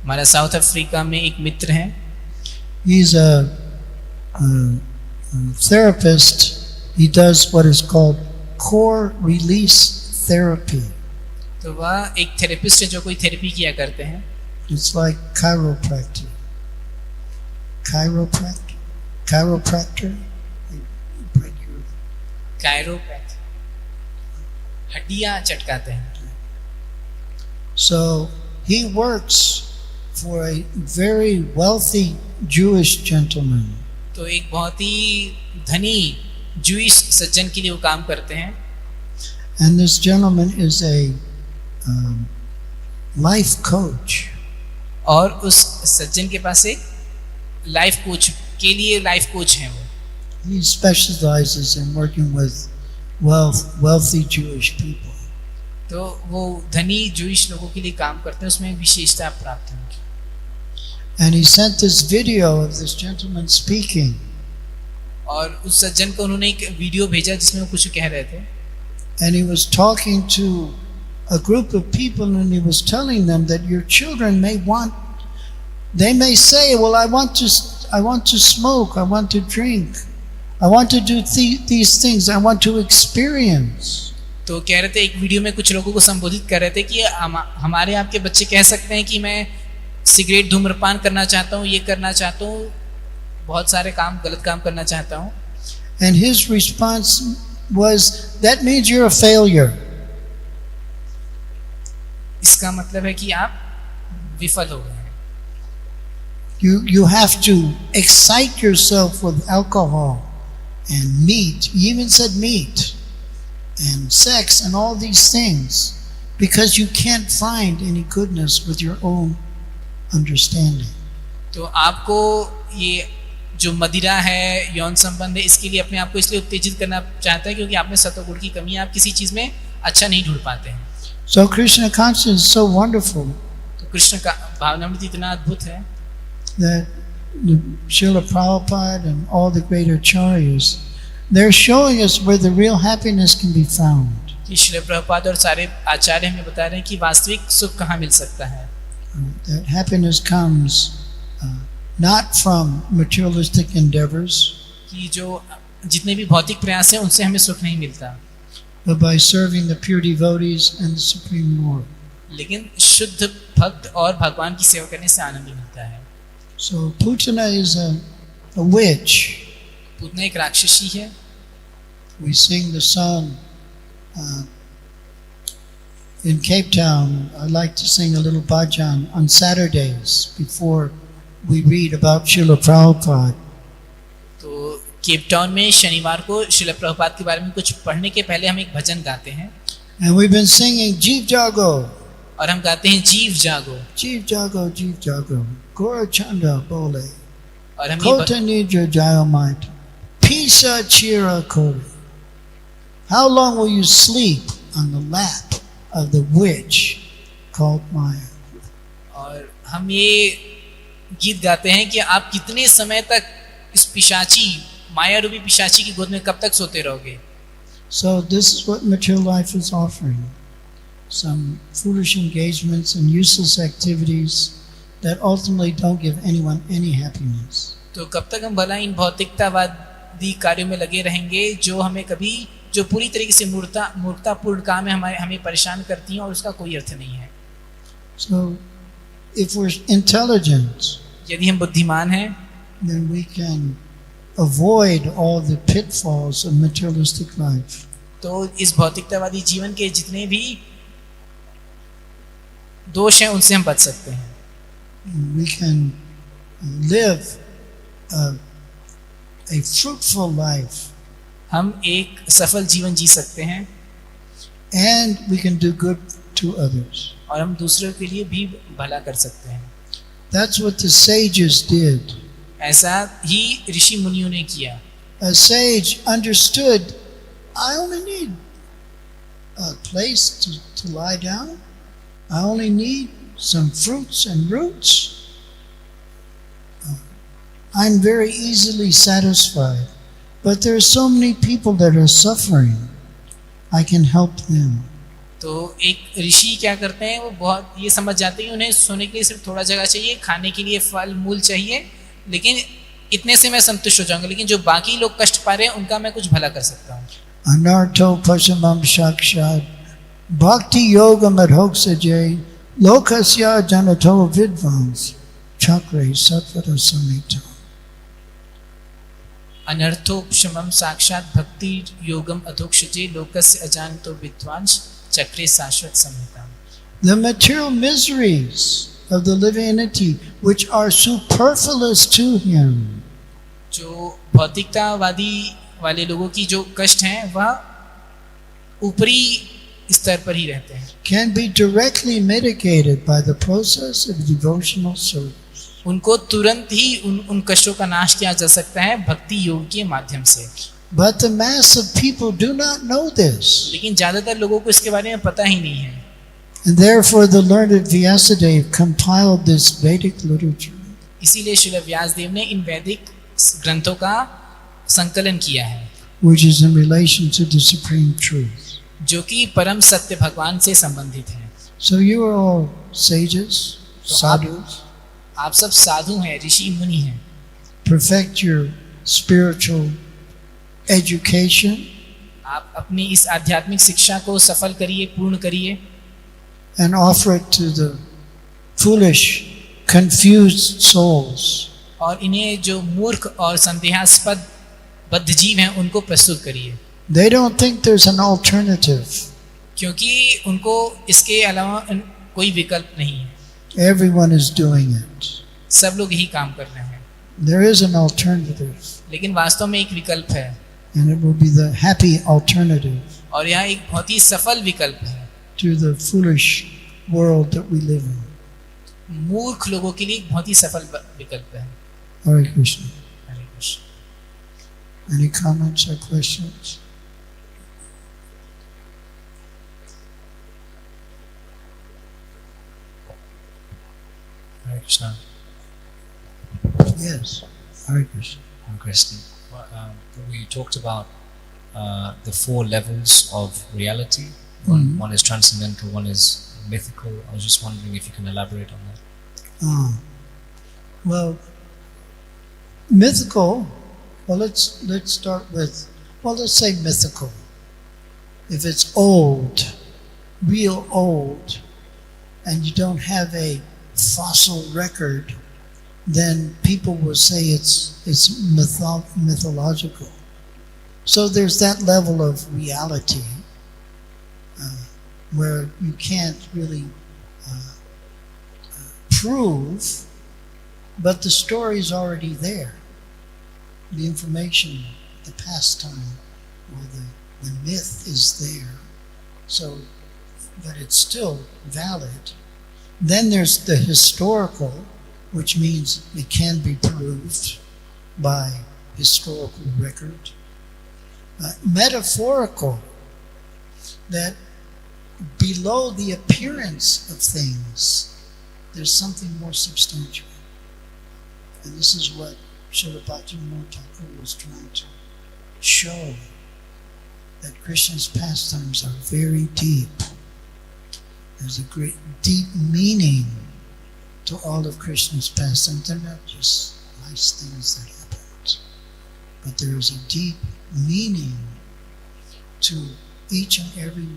हमारा साउथ अफ्रीका में एक मित्र है. He's a therapist. He does what is called core release therapy. तो वह एक थेरेपिस्ट है जो कोई थेरेपी किया करते हैं. It's like chiropractic. chiropractor. They break your कायरोपैथ, हड्डियां चटकाते हैं. So he works for a very wealthy Jewish gentleman. तो एक बहुत ही धनी जूइश सज्जन के लिए वो काम करते हैं. And this gentleman is a life coach. और उस सज्जन के पास एक लाइफ कोच के लिए लाइफ कोच हैं वो. He specializes in working with wealthy Jewish people. तो वो धनी जूइश लोगों के लिए काम करते हैं, उसमें विशेषता प्राप्त है. And he sent this video of this gentleman speaking. और उस सज्जन को उन्होंने एक वीडियो भेजा जिसमें वो कुछ कह रहे थे. And he was talking to a group of people and he was telling them that your children may say, well, I want to smoke, I want to drink, I want to do these things, I want to experience. तो कह रहे थे, एक video में कुछ लोगों को संबोधित कर रहे थे कि हमारे आपके बच्चे कह सकते हैं कि मैं सिगरेट धूम्रपान करना चाहता हूँ, ये करना चाहता हूँ, बहुत सारे काम गलत काम करना चाहता हूँ. And his response was, that means you're a failure. इसका मतलब है कि आप विफल हो गए हैं. You have to excite yourself with alcohol and meat. He even said meat and sex and all these things because you can't find any goodness with your own understanding. तो आपको ये जो मदिरा है, यौन संबंध है, इसके लिए अपने आप को इसलिए उत्तेजित करना चाहता है क्योंकि आप में सत्वगुण की कमी है, आप किसी चीज में अच्छा नहीं ढूंढ पाते हैं. So Krishna consciousness is so wonderful. तो कृष्ण का भावनामृति इतना अद्भुत है That Srila Prabhupada and all the great acharyas, they're showing us where the real happiness can be found. कि श्रील प्रभुपाद और सारे आचार्य हमें बता रहे हैं कि वास्तविक सुख कहाँ मिल सकता है. That happiness comes not from materialistic endeavors, कि जो जितने भी भौतिक प्रयास हैं उनसे हमें सुख नहीं मिलता, but by serving the pure devotees and the Supreme Lord. लेकिन शुद्ध भक्त और भगवान की सेवा करने से आनंद मिलता है. So Putana is a witch. Putana एक राक्षसी है. We sing the song in Cape Town. I like to sing a little bhajan on Saturdays before we read about Srila Prabhupada. तो केप टाउन में शनिवार को श्रील प्रभुपाद के बारे में कुछ पढ़ने के पहले हम एक भजन गाते हैं. And we've been singing Jeev Jago. और हम गाते हैं जीव जागो. Jeev Jago, Jeev Jago. Gora Chanda Bole. और हम Kota Nidra Jayamait. Pisa Chira Kori. How long will you sleep on the lap of the witch called Maya? और हम ये गीत गाते हैं कि आप कितने समय तक इस पिशाची, माया रूपी पिशाची की गोद में कब तक सोते रहोगे. So this is what material life is offering. Some foolish engagements and useless activities that ultimately don't give anyone any happiness. तो कब तक हम भला इन भौतिकतावादी कार्यों में लगे रहेंगे जो हमें कभी, जो पूरी तरीके से मूर्खतापूर्ण काम है, हमें परेशान करती हैं और उसका कोई अर्थ नहीं है. So if we're intelligent, यदि हम बुद्धिमान हैं then we can avoid all the pitfalls of materialistic life. तो इस भौतिकतावादी जीवन के जितने भी दोष हैं उनसे हम बच सकते हैं. We can live a fruitful life. हम एक सफल जीवन जी सकते हैं. And we can do good to others. और हम दूसरों के लिए भी भला कर सकते हैं. That's what the sages did. ऐसा ही ऋषि मुनियों ने किया. A sage understood, I only need a place to lie down. I only need some fruits and roots. I'm very easily satisfied. But there are so many people that are suffering. I can help them. तो एक ऋषि क्या करते हैं, वो बहुत ये समझ जाते हैं कि उन्हें सोने के लिए सिर्फ थोड़ा जगह चाहिए, खाने के लिए फल मूल चाहिए, लेकिन इतने से मैं संतुष्ट हो जाऊंगा, लेकिन जो बाकी लोग कष्ट पा रहे हैं उनका मैं कुछ भला कर सकता हूँ. Anarto pasamam shakshad bhakti yoga madhoksajay lokasya janato vidvans chakre satvata samita. अनर्थोपशमं साक्षात् भक्ति योगम अधोक्षजे लोकस्य अजानतो विद्वांस चक्रे शाश्वत संहिता. The material miseries of the living entity which are superfluous to him. जो भौतिकतावादी वाले लोगों की जो कष्ट हैं वह ऊपरी स्तर पर ही रहते हैं. Can be directly mitigated by the process of devotional service. उनको तुरंत ही उन कष्टों का नाश किया जा सकता है भक्ति योग के माध्यम से. But the mass of people do not know this. लेकिन ज्यादातर लोगों को इसके बारे में पता ही नहीं है. And therefore the learned Vyasadeva compiled this Vedic literature. इसीलिए श्रील व्यासदेव ने इन वैदिक ग्रंथों का संकलन किया है, which is in relation to the supreme truth. जो कि परम सत्य भगवान से संबंधित है. So you are all sages, sadhus. आप सब साधु हैं, ऋषि मुनि हैं. Perfect your spiritual education. आप अपनी इस आध्यात्मिक शिक्षा को सफल करिए, पूर्ण करिए. And offer it to the foolish, confused souls. और इन्हें जो मूर्ख और संदेहास्पद बद्ध जीव हैं उनको प्रस्तुत करिए. They don't think there's an alternative. क्योंकि उनको इसके अलावा कोई विकल्प नहीं है. Everyone is doing it. सब लोग यही काम कर रहे हैं. There is an alternative. लेकिन वास्तव में एक विकल्प है. And it will be the happy alternative. और यह एक बहुत ही सफल विकल्प है. To the foolish world that we live in. मूर्ख लोगों के लिए एक बहुत ही सफल विकल्प है. Hare Krishna. Hare Krishna. Any comments or questions? Hare Krishna. Yes. Hare Krishna. Hare Krishna. We talked about the four levels of reality. One is transcendental, one is mythical. I was just wondering if you can elaborate on that. Well, mythical. Well, let's start with. Well, let's say mythical. If it's old, real old, and you don't have a fossil record, then people will say it's mythological. So there's that level of reality. Where you can't really prove, but the story is already there. The information, the pastime, or the myth is there. So, but it's still valid. Then there's the historical, which means it can be proved by historical record. Metaphorical, that below the appearance of things, there's something more substantial. And this is what Srila Bhakti was trying to show, that Krishna's pastimes are very deep. There's a great deep meaning to all of Krishna's pastimes. They're not just nice things that happen, but there is a deep meaning to each and every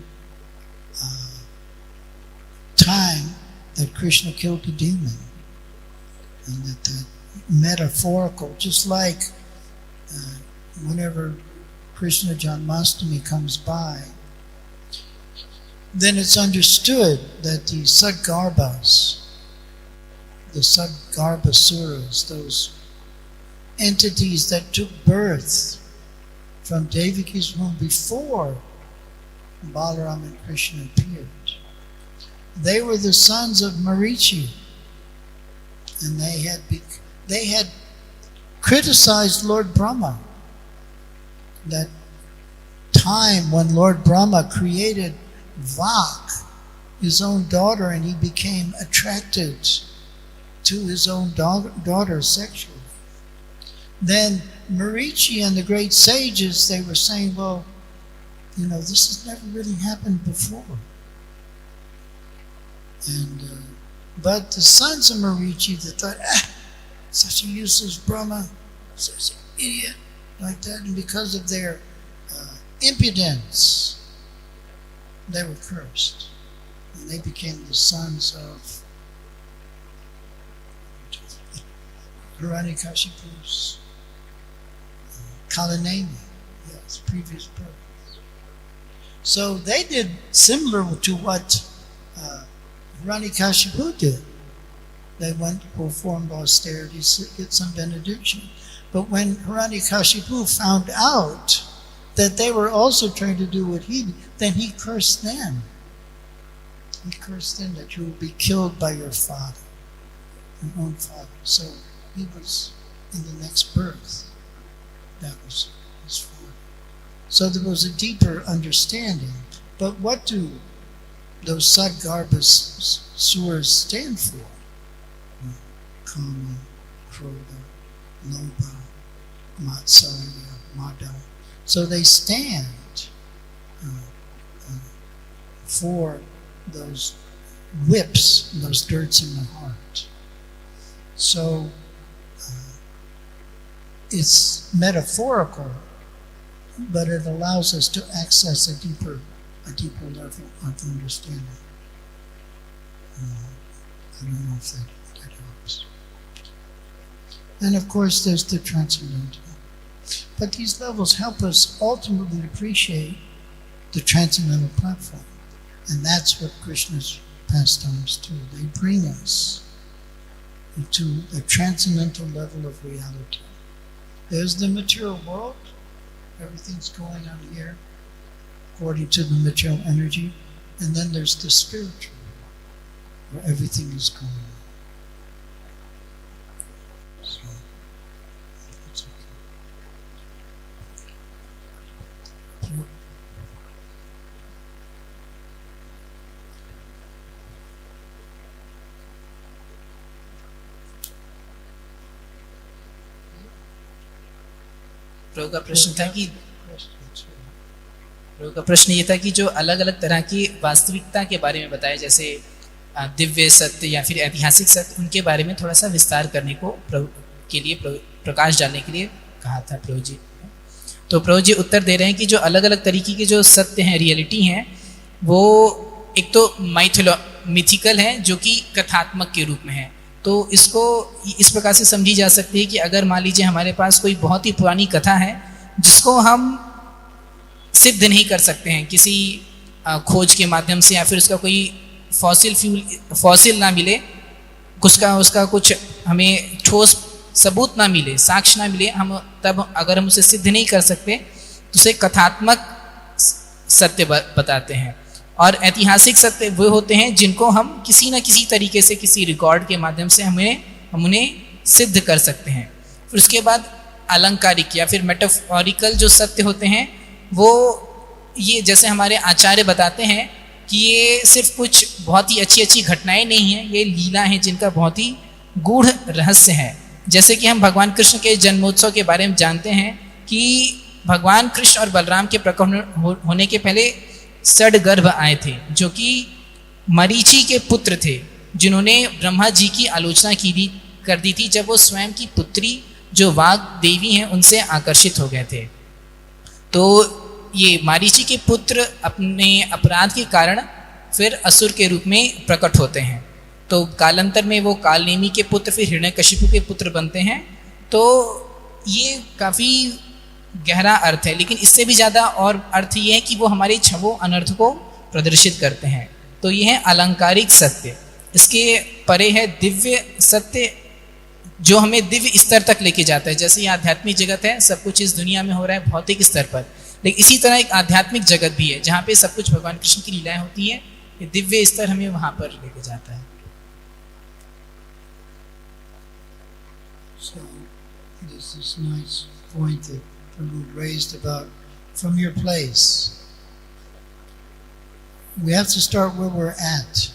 time that Krishna killed the demon, and that metaphorical, just like whenever Krishna Janmashtami comes by, then it's understood that the Sadgarbhas, the Sadgarbhasuras, those entities that took birth from Devaki's womb before Balaram and Krishna appeared, they were the sons of Marichi, and they had criticized Lord Brahma. That time when Lord Brahma created Vak, his own daughter, and he became attracted to his own daughter sexually. Then Marichi and the great sages, they were saying, well, this has never really happened before. And but the sons of Marichi, they thought, such a useless Brahma, such an idiot, like that, and because of their impudence, they were cursed, and they became the sons of Hiranyakashipu's Kalanemi. Yes, previous birth. So they did similar to what Hiranyakashipu did. They went to perform austerities to get some benediction. But when Hiranyakashipu found out that they were also trying to do what he did, then he cursed them. He cursed them that you will be killed by your father, your own father. So he was in the next birth. That was his father. So there was a deeper understanding. But what do those Sadgarbhas suras stand for? Kama, Krodha, Lobha, Matsarya, Mada. So they stand for those whips, those dirts in the heart. So it's metaphorical, but it allows us to access a deeper level of understanding. I don't know if that helps. And of course, there's the transcendental. But these levels help us ultimately appreciate the transcendental platform. And that's what Krishna's pastimes do. They bring us into the transcendental level of reality. There's the material world. Everything's going on here according to the material energy. And then there's the spiritual world, where everything is going on. So, that's okay. प्रभु का प्रश्न था कि प्रभु का प्रश्न ये था कि जो अलग अलग तरह की वास्तविकता के बारे में बताया, जैसे दिव्य सत्य या फिर ऐतिहासिक सत्य, उनके बारे में थोड़ा सा विस्तार करने को प्रभु के लिए प्रकाश डालने के लिए कहा था प्रभु जी। तो प्रभु जी उत्तर दे रहे हैं कि जो अलग अलग तरीके के जो सत्य हैं, रियलिटी हैं, वो एक तो मिथिकल है, जो कि कथात्मक के रूप में है। तो इसको इस प्रकार से समझी जा सकती है कि अगर मान लीजिए हमारे पास कोई बहुत ही पुरानी कथा है जिसको हम सिद्ध नहीं कर सकते हैं किसी खोज के माध्यम से, या फिर उसका कोई फॉसिल ना मिले, उसका कुछ हमें ठोस सबूत ना मिले, साक्ष्य ना मिले, हम तब अगर हम उसे सिद्ध नहीं कर सकते तो उसे कथात्मक सत्य बताते हैं। और ऐतिहासिक सत्य वो होते हैं जिनको हम किसी न किसी तरीके से, किसी रिकॉर्ड के माध्यम से हम उन्हें सिद्ध कर सकते हैं। फिर उसके बाद अलंकारिक या फिर मेटाफोरिकल जो सत्य होते हैं, वो ये जैसे हमारे आचार्य बताते हैं कि ये सिर्फ कुछ बहुत ही अच्छी अच्छी घटनाएं नहीं हैं, ये लीला हैं जिनका बहुत ही गूढ़ रहस्य है। जैसे कि हम भगवान कृष्ण के जन्मोत्सव के बारे में जानते हैं कि भगवान कृष्ण और बलराम के प्रकट होने के पहले सडगर्भ आए थे, जो कि मरीचि के पुत्र थे, जिन्होंने ब्रह्मा जी की आलोचना कर दी थी जब वो स्वयं की पुत्री जो वाग देवी हैं उनसे आकर्षित हो गए थे। तो ये मरीचि के पुत्र अपने अपराध के कारण फिर असुर के रूप में प्रकट होते हैं। तो कालांतर में वो कालनेमी के पुत्र फिर हिरण्यकशिपु के पुत्र बनते हैं। तो ये काफ़ी गहरा अर्थ है, लेकिन इससे भी ज़्यादा और अर्थ ये है कि वो हमारे छवों अनर्थ को प्रदर्शित करते हैं। तो ये है अलंकारिक सत्य। इसके परे है दिव्य सत्य, जो हमें दिव्य स्तर तक लेके जाता है। जैसे ये आध्यात्मिक जगत है, सब कुछ इस दुनिया में हो रहा है भौतिक स्तर पर, लेकिन इसी तरह एक आध्यात्मिक जगत भी है जहाँ पे सब कुछ भगवान कृष्ण की लीलाएं होती हैं। ये दिव्य स्तर हमें वहाँ पर लेके जाता है। So this is nice point that Prabhu raised about from your place. We have to start where we're at.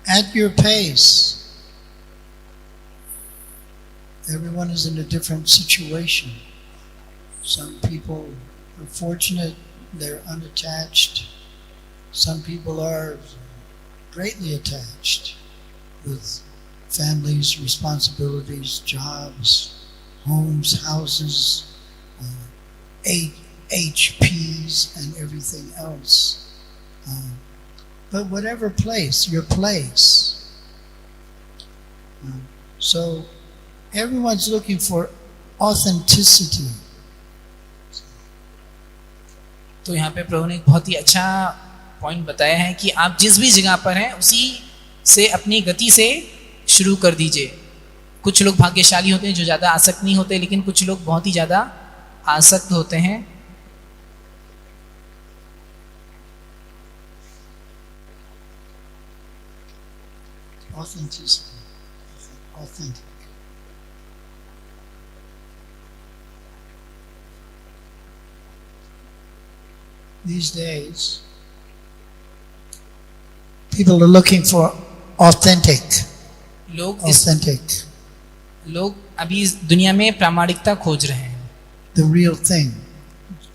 At your pace. Everyone is in a different situation. Some people are fortunate, they're unattached. Some people are greatly attached with families, responsibilities, jobs, homes, houses, HPs, and everything else. But whatever place, your place. So everyone's looking for authenticity. तो यहाँ पे प्रभु ने एक बहुत ही अच्छा point बताया है कि आप जिस भी जगह पर हैं उसी से अपनी गति से शुरू कर दीजिए. कुछ लोग भाग्यशाली होते हैं जो ज़्यादा आसक्त नहीं होते, लेकिन कुछ लोग बहुत ही ज़्यादा आसक्त होते हैं. Authenticity. Authentic. These days, people are looking for authentic. लोग अभी इस दुनिया में प्रामाणिकता खोज रहे हैं. The real thing.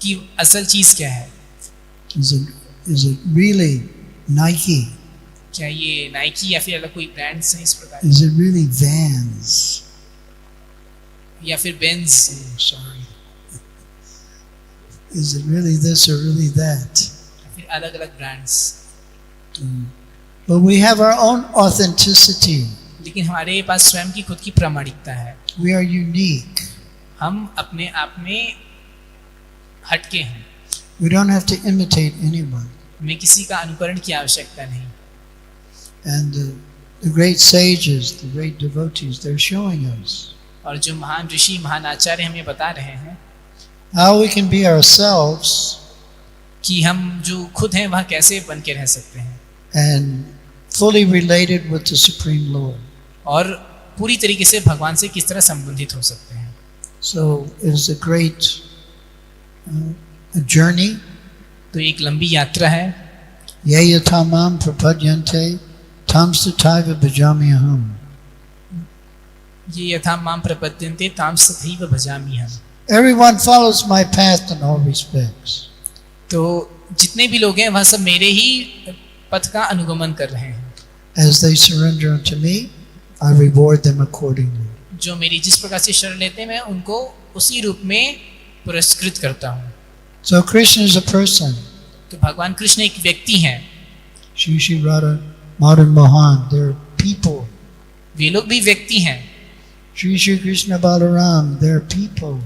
कि असल चीज क्या है. Is it really Nike? क्या ये नाइकी या फिर अलग कोई ब्रांड्स हैं इस प्रकार. Is it really Vans? या फिर Benz. Sorry. Is it really this or really that? या फिर अलग अलग brands. But we have our own authenticity. लेकिन हमारे पास स्वयं की खुद की प्रामाणिकता है. We are unique. हम अपने आप में हटके हैं. We don't have to imitate anyone. हमें किसी का अनुकरण की आवश्यकता नहीं. And the great sages, the great devotees, they're showing us और जो महान ऋषि महान आचार्य हमें बता रहे हैं how we can be ourselves कि हम जो खुद हैं वह कैसे बन के रह सकते हैं and fully related with the Supreme Lord. और पूरी तरीके से भगवान से किस तरह संबंधित हो सकते हैं. So it is a great a journey. तो एक लंबी यात्रा है. Ye yatamam prapadyante tam sataiva bhajami aham. ये यथा माम प्रपद्यन्ते ताम सथैव भजामि हम. Everyone follows my path in all respects. तो जितने भी लोग हैं वह सब मेरे ही पथ का अनुगमन कर रहे हैं. As they surrender unto me, I reward them accordingly. जो मेरी जिस प्रकार से शरण लेते हैं मैं उनको उसी रूप में पुरस्कृत करता हूँ. So Krishna is a person. तो भगवान कृष्ण एक व्यक्ति हैं. Shri Radha, Madan Mohan, they're people. वे लोग भी व्यक्ति हैं. Shri Krishna Balaram, they're people.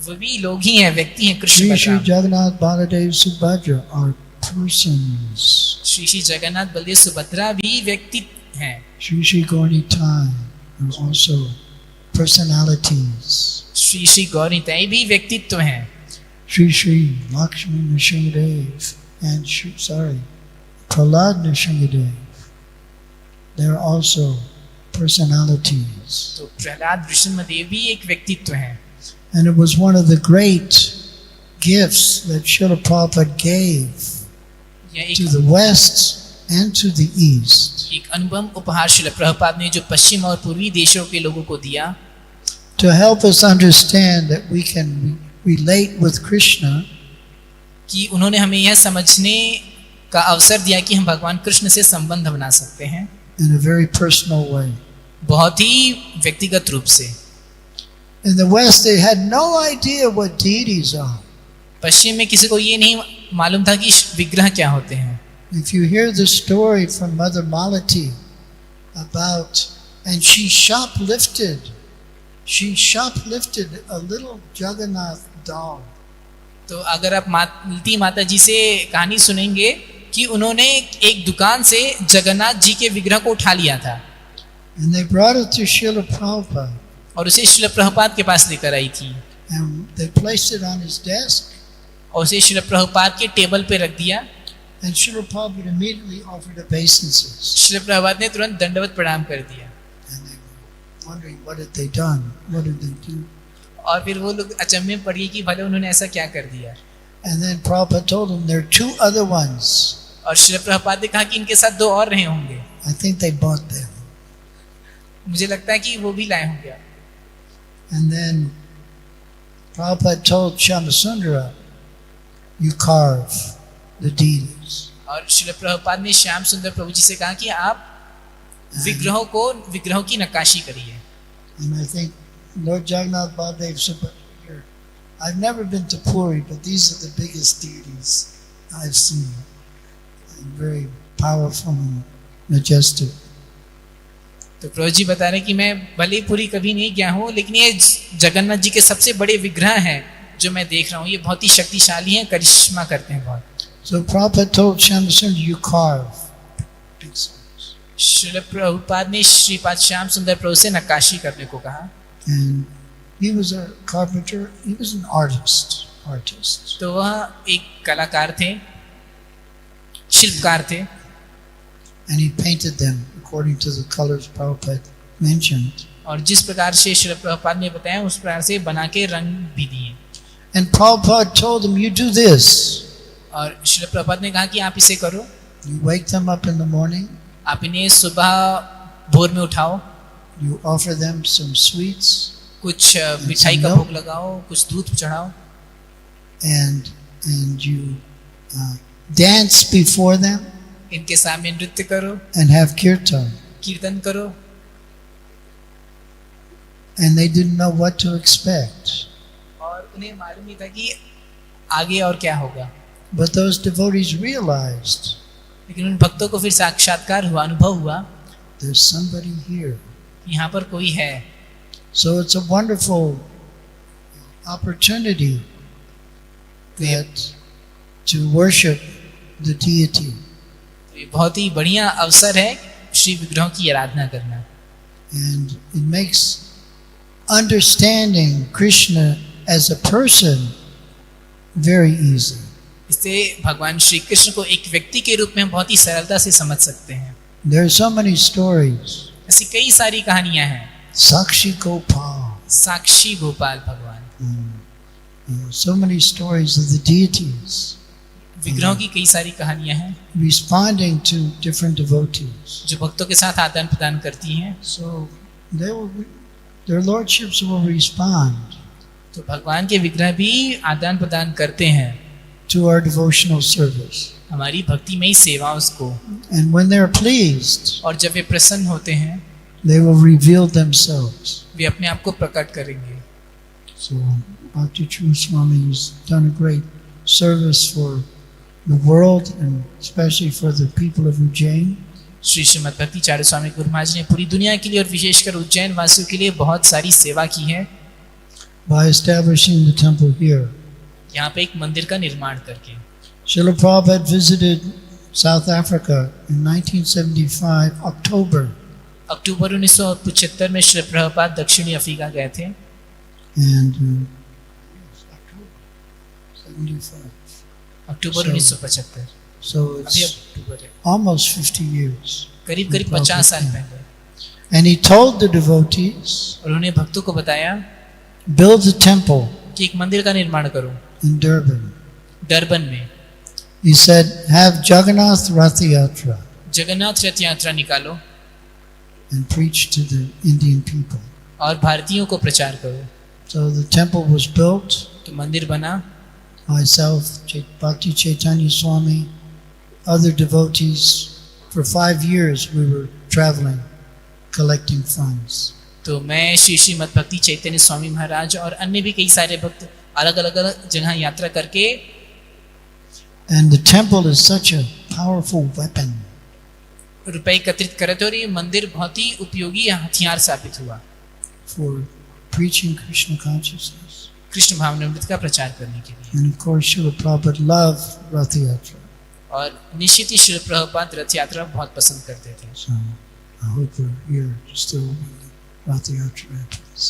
वो भी लोग ही हैं, व्यक्ति हैं. Krishna Shri Balram. Jagannath Baladev Subhadra are persons. Shri Jagannath Baldev Subhadra भी व्यक्ति हैं. Shri Gaurnitai are also personalities. Shri गौरीताई भी व्यक्तित्व हैं. Shri Lakshmi Nrsimhadev and Prahlad Nrsimhadev, they're also personalities. तो प्रहलाद नृसिंहदेव भी एक व्यक्तित्व हैं. And it was one of the great gifts that Srila Prabhupada gave यह to the West and to the East, एक अनुपम उपहार श्रील प्रभुपाद ने जो पश्चिम और पूर्वी देशों के लोगों को दिया to help us understand that we can relate with Krishna कि उन्होंने हमें यह समझने का अवसर दिया कि हम भगवान कृष्ण से संबंध बना सकते हैं in a very personal way. बहुत ही व्यक्तिगत रूप से. In the West, they had no idea what deities are. पश्चिम में किसी को ये नहीं मालूम था कि विग्रह क्या होते हैं. If you hear the story from Mother Malati about, and she shoplifted a little Jagannath doll. तो अगर आप मालती माता जी से कहानी सुनेंगे कि उन्होंने एक दुकान से जगन्नाथ जी के विग्रह को उठा लिया था. And they brought it to Srila Prabhupada. और उसे श्रील प्रभुपाद के पास लेकर आई थी. And they placed it on his desk. और उसे श्रील प्रभुपाद के टेबल पे रख दिया. And Srila Prabhupada immediately offered obeisances. Srila Prabhupada ने तुरंत दंडवत प्रणाम कर दिया. And they were wondering, what had they done? What did they do? और फिर वो लोग अचंभे में पड़ गए कि भले उन्होंने ऐसा क्या कर दिया. And then Prabhupada told them there are two other ones. और श्रील प्रभुपाद ने कहा कि इनके साथ दो और रहे होंगे. I think they bought them. मुझे लगता है कि वो भी लाए होंगे. And then Prabhupada told Shyamasundara, you carve the deities. और श्रील प्रभुपाद ने श्याम सुंदर प्रभु जी से कहा कि आप विग्रहों की नक्काशी करिए. And I think Lord Jagannath Baladev Subhadra, I've never been to Puri, but these are the biggest deities I've seen. And very powerful and majestic. तो तो प्रभु जी बता रहे हैं कि मैं भले पुरी कभी नहीं गया हूँ, लेकिन ये जगन्नाथ जी के सबसे बड़े विग्रह हैं जो मैं देख रहा हूँ, ये बहुत ही शक्तिशाली हैं, करिश्मा करते हैं बहुत। So Prabhupada told Shyamsundar, you carve big souls. Srila Prabhupada ने श्रीपाद श्याम सुंदर प्रभु से नक्काशी करने को कहा। And he was a carpenter, he was an artist. तो वह एक कलाकार थे, शिल्पकार थे। And he painted them according to the colors Prabhupada mentioned. और जिस प्रकार से श्रील प्रभुपाद ने बताया उस प्रकार से बना के रंग भी दिए। And Prabhupada told him, you do this. और श्रील प्रभुपाद ने कहा कि आप इसे करो। You wake them up in the morning. आप इन्हें सुबह भोर में उठाओ। You offer them some sweets. कुछ मिठाई का भोग लगाओ, कुछ दूध चढ़ाओ। And you dance before them. इनके सामने नृत्य करो। And have kirtan. कीर्तन करो। And they didn't know what to expect. और उन्हें मालूम नहीं था कि आगे और क्या होगा। But those devotees realized. लेकिन उन भक्तों को फिर साक्षात्कार हुआ, अनुभव हुआ। There's somebody here. यहाँ पर कोई है। So it's a wonderful opportunity that to worship the deity. ये बहुत ही बढ़िया अवसर है श्री विग्रहों की आराधना करना। And it makes understanding Krishna as a person very easy. इससे भगवान श्री कृष्ण को एक व्यक्ति के रूप में हम बहुत ही सरलता से समझ सकते हैं। There are so many stories. ऐसी कई सारी कहानियां हैं। Sakshi Gopal. साक्षी गोपाल भगवान। So many stories of the deities. विग्रहों की कई सारी कहानियां हैं। Responding to different devotees. जो भक्तों के साथ आदान प्रदान करती हैं। So their lordships will respond. तो भगवान के विग्रह भी आदान प्रदान करते हैं to our devotional service. हमारी भक्ति में ही सेवा उसको। And when they're pleased, और जब वे प्रसन्न होते हैं, they will reveal themselves. वे अपने आप को प्रकट करेंगे। So Bhakti True Swami has done a great service for the world and especially for the people of Ujjain. Shri Shrimad भक्ति चारू स्वामी गुरु महाराज ने पूरी दुनिया के लिए और विशेषकर उज्जैन वासियों के लिए बहुत सारी सेवा की है। By establishing the temple here. यहाँ पे एक मंदिर का निर्माण करके। Srila Prabhupada visited South Africa in 1975 October. अक्टूबर 1975 में श्री प्रभुपाद दक्षिणी अफ्रीका गए थे। And October 1975। So it's almost 50 years. करीब 50 साल पहले। And he told the devotees, और उन्हें भक्तों को बताया, build a temple कि एक मंदिर का निर्माण करो। in Durban. डरबन में। He said, have Jagannath Rath Yatra Jagannath रथ यात्रा निकालो and preach to the Indian people. और भारतीयों को प्रचार करो। So the temple was built. तो मंदिर बना। Myself, Bhakti Chaitanya Swami, other devotees. For 5 years we were traveling, collecting funds. तो मैं श्री श्रीमद भक्ति चैतन्य स्वामी महाराज और अन्य भी कई सारे भक्त अलग अलग जगह यात्रा करके। And the temple is such a powerful weapon. रुपए एकत्रित करे थे और ये मंदिर बहुत ही उपयोगी हथियार साबित हुआ। For preaching Krishna consciousness. Krishna भावनामृत का प्रचार करने के लिए। And of course, Srila Prabhupada loved Rath Yatra. और निश्चित ही श्री प्रभुपाद रथ यात्रा बहुत पसंद करते थे। So I hope we're here still when the Rath Yatra happens.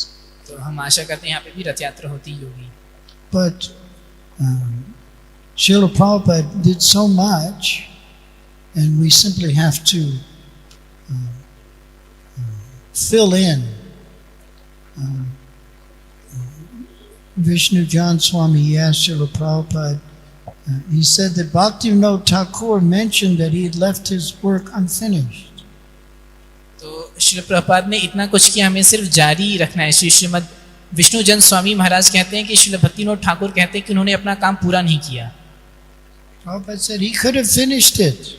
तो हम आशा करते हैं यहाँ पे भी रथ यात्रा होती ही होगी। But Srila Prabhupada did so much, and we simply have to fill in. Vishnu Jan Swami, he asked Srila Prabhupada, he said that Bhaktivinoda Thakur mentioned that he had left his work unfinished. तो श्री प्रभुपाद ने इतना कुछ किया, हमें सिर्फ जारी रखना है। श्री श्रीमद विष्णु जन स्वामी महाराज कहते हैं कि श्री भक्तिविनोद ठाकुर कहते हैं कि उन्होंने अपना काम पूरा नहीं किया। Prabhupada said he could have finished it.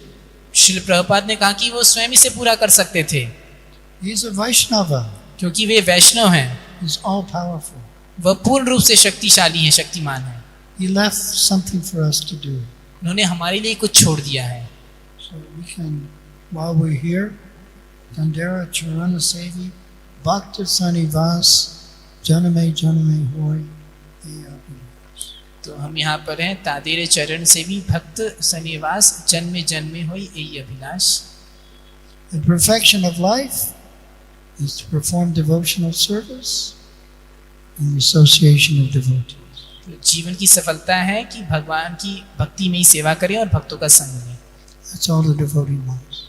Shri Prabhupada ने कहा कि वो स्वयं इसे पूरा कर सकते थे। He's a Vaishnava. क्योंकि वे वैष्णव हैं। He's all powerful. वह पूर्ण रूप से शक्तिशाली हैं, शक्तिमान हैं। He left something for us to do. उन्होंने हमारे लिए कुछ छोड़ दिया है। So we can, while we're here, Tandera Charana Sevi Bhakti Sanivas Janame Janame Hoy Abhilash. तो हम यहाँ पर हैं, तादेरे चरण से भी भक्त सनिवास जन्मे जन्मे होई यही Abhilash. The perfection of life is to perform devotional service in the association of devotees. तो जीवन की सफलता है कि भगवान की भक्ति में ही सेवा करें और भक्तों का संग लें। That's all the devotee wants.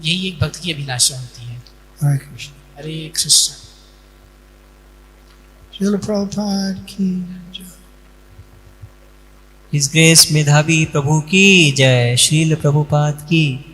यही एक भक्त की अभिलाषा होती है। Hare Krishna. हरे Krishna. Srila Prabhupada ki jai. His Grace मेधावी प्रभु की जय। श्रील प्रभुपाद की